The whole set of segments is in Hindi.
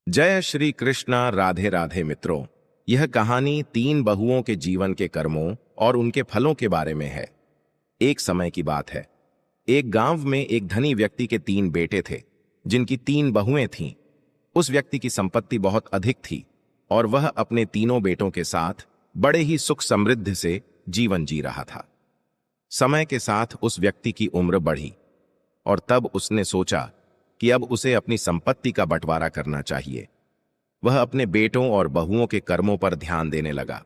जय श्री कृष्णा। राधे राधे मित्रों, यह कहानी तीन बहुओं के जीवन के कर्मों और उनके फलों के बारे में है। एक समय की बात है। एक गांव में एक धनी व्यक्ति के तीन बेटे थे, जिनकी तीन बहुएं थीं। उस व्यक्ति की संपत्ति बहुत अधिक थी और वह अपने तीनों बेटों के साथ बड़े ही सुख समृद्धि से जीवन जी रहा था। समय के साथ उस व्यक्ति की उम्र बढ़ी और तब उसने सोचा कि अब उसे अपनी संपत्ति का बंटवारा करना चाहिए। वह अपने बेटों और बहुओं के कर्मों पर ध्यान देने लगा।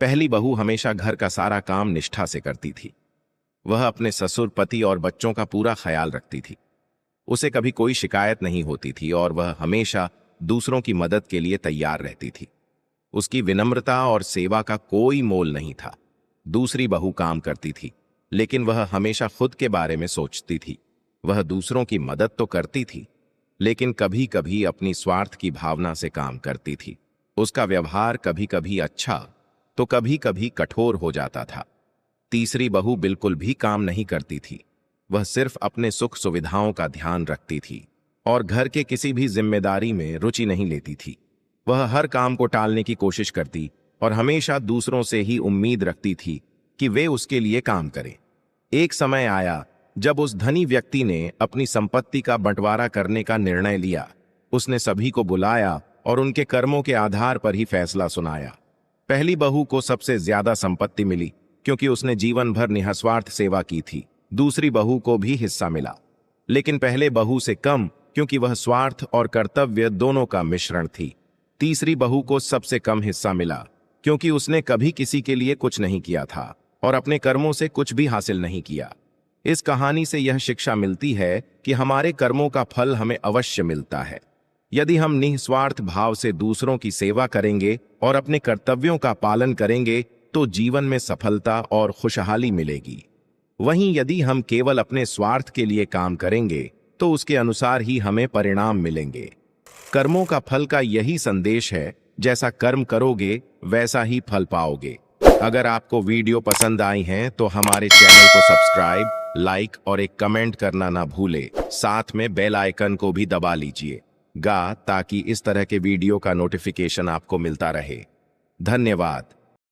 पहली बहू हमेशा घर का सारा काम निष्ठा से करती थी। वह अपने ससुर, पति और बच्चों का पूरा ख्याल रखती थी। उसे कभी कोई शिकायत नहीं होती थी और वह हमेशा दूसरों की मदद के लिए तैयार रहती थी। उसकी विनम्रता और सेवा का कोई मोल नहीं था। दूसरी बहू काम करती थी, लेकिन वह हमेशा खुद के बारे में सोचती थी। वह दूसरों की मदद तो करती थी, लेकिन कभी कभी अपनी स्वार्थ की भावना से काम करती थी। उसका व्यवहार कभी कभी अच्छा तो कभी कभी कठोर हो जाता था। तीसरी बहू बिल्कुल भी काम नहीं करती थी। वह सिर्फ अपने सुख सुविधाओं का ध्यान रखती थी और घर के किसी भी जिम्मेदारी में रुचि नहीं लेती थी। वह हर काम को टालने की कोशिश करती और हमेशा दूसरों से ही उम्मीद रखती थी कि वे उसके लिए काम करें। एक समय आया जब उस धनी व्यक्ति ने अपनी संपत्ति का बंटवारा करने का निर्णय लिया। उसने सभी को बुलाया और उनके कर्मों के आधार पर ही फैसला सुनाया। पहली बहू को सबसे ज्यादा संपत्ति मिली क्योंकि उसने जीवन भर निस्वार्थ सेवा की थी। दूसरी बहू को भी हिस्सा मिला, लेकिन पहले बहू से कम, क्योंकि वह स्वार्थ और कर्तव्य दोनों का मिश्रण थी। तीसरी बहू को सबसे कम हिस्सा मिला क्योंकि उसने कभी किसी के लिए कुछ नहीं किया था और अपने कर्मों से कुछ भी हासिल नहीं किया। इस कहानी से यह शिक्षा मिलती है कि हमारे कर्मों का फल हमें अवश्य मिलता है। यदि हम निस्वार्थ भाव से दूसरों की सेवा करेंगे और अपने कर्तव्यों का पालन करेंगे तो जीवन में सफलता और खुशहाली मिलेगी। वहीं यदि हम केवल अपने स्वार्थ के लिए काम करेंगे तो उसके अनुसार ही हमें परिणाम मिलेंगे। कर्मों का फल का यही संदेश है, जैसा कर्म करोगे वैसा ही फल पाओगे। अगर आपको वीडियो पसंद आई है तो हमारे चैनल को सब्सक्राइब, लाइक और एक कमेंट करना ना भूले। साथ में बेल आइकन को भी दबा लीजिएगा ताकि इस तरह के वीडियो का नोटिफिकेशन आपको मिलता रहे। धन्यवाद।